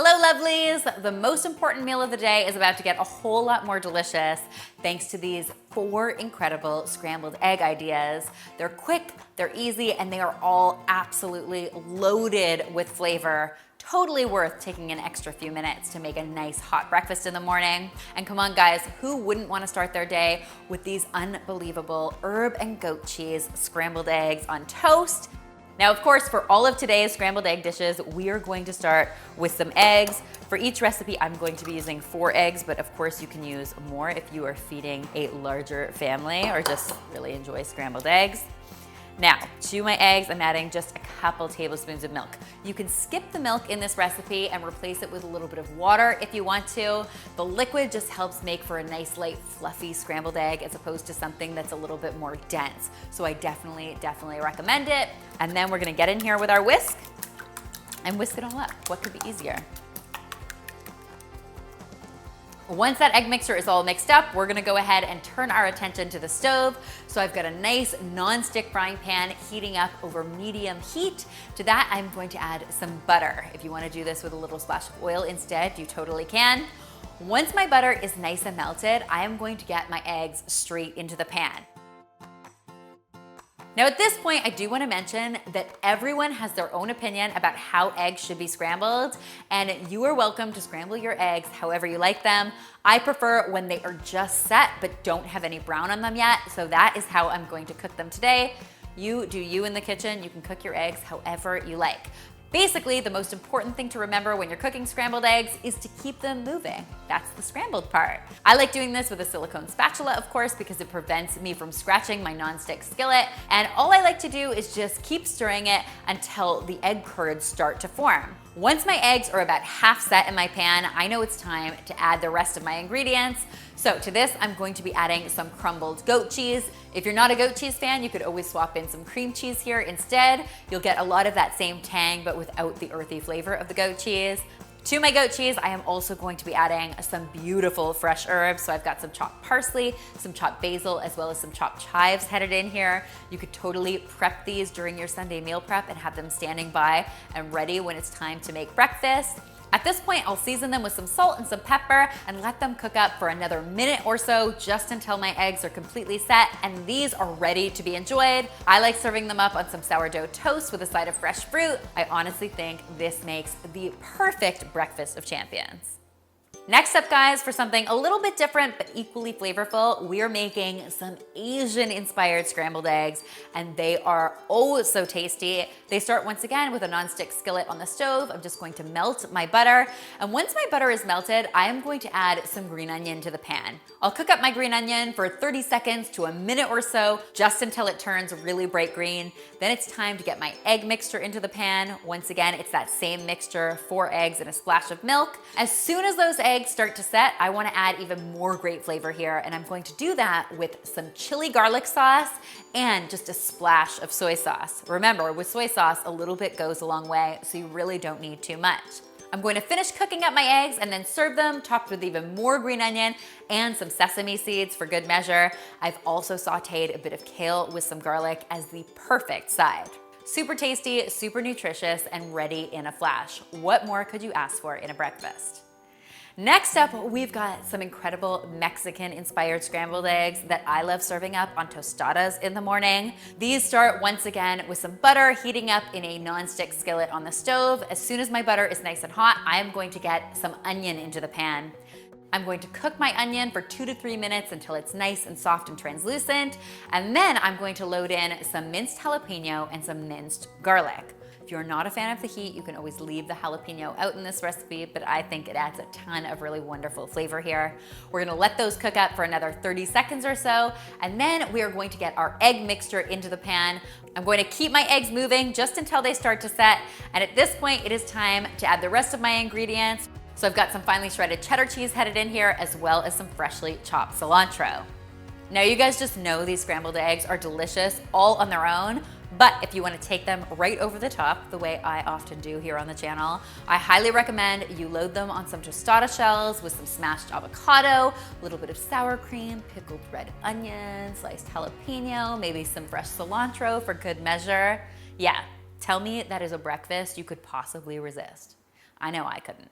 Hello lovelies! The most important meal of the day is about to get a whole lot more delicious thanks to these 4 incredible scrambled egg ideas. They're quick, they're easy, and they are all absolutely loaded with flavor. Totally worth taking an extra few minutes to make a nice hot breakfast in the morning. And come on guys, who wouldn't want to start their day with these unbelievable herb and goat cheese scrambled eggs on toast? Now, of course, for all of today's scrambled egg dishes, we are going to start with some eggs. For each recipe, I'm going to be using 4 eggs, but of course you can use more if you are feeding a larger family or just really enjoy scrambled eggs. Now, to my eggs, I'm adding just a couple tablespoons of milk. You can skip the milk in this recipe and replace it with a little bit of water if you want to. The liquid just helps make for a nice, light, fluffy scrambled egg as opposed to something that's a little bit more dense. So I definitely recommend it. And then we're gonna get in here with our whisk and whisk it all up. What could be easier? Once that egg mixture is all mixed up, we're gonna go ahead and turn our attention to the stove. So I've got a nice non-stick frying pan heating up over medium heat. To that, I'm going to add some butter. If you wanna do this with a little splash of oil instead, you totally can. Once my butter is nice and melted, I am going to get my eggs straight into the pan. Now at this point, I do want to mention that everyone has their own opinion about how eggs should be scrambled, and you are welcome to scramble your eggs however you like them. I prefer when they are just set but don't have any brown on them yet, so that is how I'm going to cook them today. You do you in the kitchen. You can cook your eggs however you like. Basically, the most important thing to remember when you're cooking scrambled eggs is to keep them moving. That's the scrambled part. I like doing this with a silicone spatula, of course, because it prevents me from scratching my nonstick skillet. And all I like to do is just keep stirring it until the egg curds start to form. Once my eggs are about half set in my pan, I know it's time to add the rest of my ingredients. So to this, I'm going to be adding some crumbled goat cheese. If you're not a goat cheese fan, you could always swap in some cream cheese here instead. You'll get a lot of that same tang, but without the earthy flavor of the goat cheese. To my goat cheese, I am also going to be adding some beautiful fresh herbs. So I've got some chopped parsley, some chopped basil, as well as some chopped chives headed in here. You could totally prep these during your Sunday meal prep and have them standing by and ready when it's time to make breakfast. At this point, I'll season them with some salt and some pepper and let them cook up for another minute or so just until my eggs are completely set and these are ready to be enjoyed. I like serving them up on some sourdough toast with a side of fresh fruit. I honestly think this makes the perfect breakfast of champions. Next up guys, for something a little bit different but equally flavorful, we're making some Asian-inspired scrambled eggs and they are oh so tasty. They start once again with a nonstick skillet on the stove. I'm just going to melt my butter, and once my butter is melted, I am going to add some green onion to the pan. I'll cook up my green onion for 30 seconds to a minute or so, just until it turns really bright green. Then it's time to get my egg mixture into the pan. Once again, it's that same mixture, 4 eggs and a splash of milk. As soon as those eggs start to set, I want to add even more great flavor here, and I'm going to do that with some chili garlic sauce and just a splash of soy sauce. Remember, with soy sauce, a little bit goes a long way, so you really don't need too much. I'm going to finish cooking up my eggs and then serve them topped with even more green onion and some sesame seeds for good measure. I've also sauteed a bit of kale with some garlic as the perfect side. Super tasty, super nutritious, and ready in a flash. What more could you ask for in a breakfast? Next up, we've got some incredible Mexican-inspired scrambled eggs that I love serving up on tostadas in the morning. These start once again with some butter heating up in a non-stick skillet on the stove. As soon as my butter is nice and hot, I am going to get some onion into the pan. I'm going to cook my onion for 2 to 3 minutes until it's nice and soft and translucent, and then I'm going to load in some minced jalapeno and some minced garlic. If you're not a fan of the heat, you can always leave the jalapeno out in this recipe, but I think it adds a ton of really wonderful flavor here. We're gonna let those cook up for another 30 seconds or so, and then we are going to get our egg mixture into the pan. I'm going to keep my eggs moving just until they start to set, and at this point, it is time to add the rest of my ingredients. So I've got some finely shredded cheddar cheese headed in here, as well as some freshly chopped cilantro. Now you guys just know these scrambled eggs are delicious all on their own, but if you want to take them right over the top, the way I often do here on the channel, I highly recommend you load them on some tostada shells with some smashed avocado, a little bit of sour cream, pickled red onion, sliced jalapeno, maybe some fresh cilantro for good measure. Yeah, tell me that is a breakfast you could possibly resist. I know I couldn't.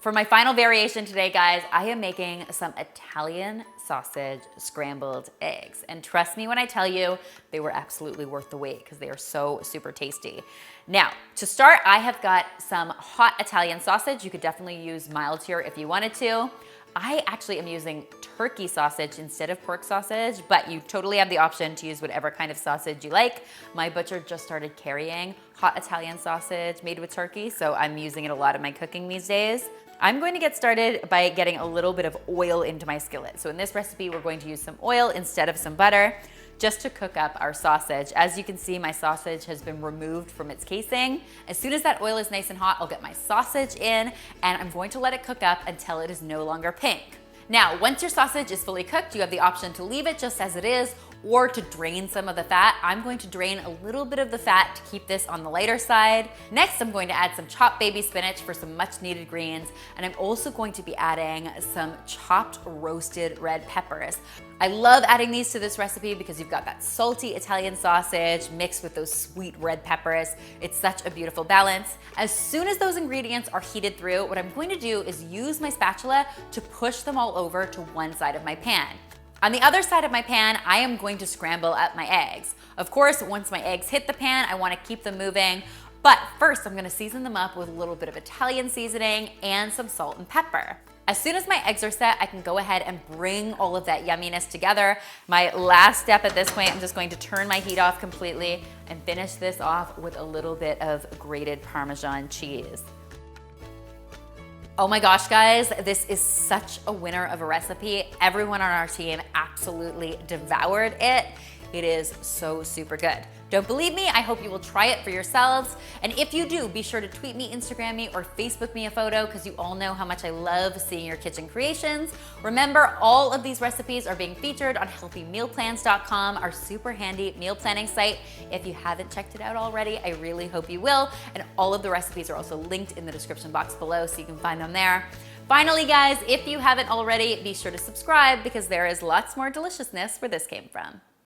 For my final variation today, guys, I am making some Italian sausage scrambled eggs. And trust me when I tell you, they were absolutely worth the wait because they are so super tasty. Now, to start, I have got some hot Italian sausage. You could definitely use mild here if you wanted to. I actually am using turkey sausage instead of pork sausage, but you totally have the option to use whatever kind of sausage you like. My butcher just started carrying hot Italian sausage made with turkey, so I'm using it a lot in my cooking these days. I'm going to get started by getting a little bit of oil into my skillet. So in this recipe, we're going to use some oil instead of some butter just to cook up our sausage. As you can see, my sausage has been removed from its casing. As soon as that oil is nice and hot, I'll get my sausage in and I'm going to let it cook up until it is no longer pink. Now, once your sausage is fully cooked, you have the option to leave it just as it is or to drain some of the fat. I'm going to drain a little bit of the fat to keep this on the lighter side. Next, I'm going to add some chopped baby spinach for some much needed greens. And I'm also going to be adding some chopped roasted red peppers. I love adding these to this recipe because you've got that salty Italian sausage mixed with those sweet red peppers. It's such a beautiful balance. As soon as those ingredients are heated through, what I'm going to do is use my spatula to push them all over to one side of my pan. On the other side of my pan, I am going to scramble up my eggs. Of course, once my eggs hit the pan, I want to keep them moving. But first, I'm going to season them up with a little bit of Italian seasoning and some salt and pepper. As soon as my eggs are set, I can go ahead and bring all of that yumminess together. My last step at this point, I'm just going to turn my heat off completely and finish this off with a little bit of grated Parmesan cheese. Oh my gosh, guys, this is such a winner of a recipe. Everyone on our team absolutely devoured it. It is so super good. Don't believe me? I hope you will try it for yourselves. And if you do, be sure to tweet me, Instagram me, or Facebook me a photo because you all know how much I love seeing your kitchen creations. Remember, all of these recipes are being featured on healthymealplans.com, our super handy meal planning site. If you haven't checked it out already, I really hope you will. And all of the recipes are also linked in the description box below so you can find them there. Finally, guys, if you haven't already, be sure to subscribe because there is lots more deliciousness where this came from.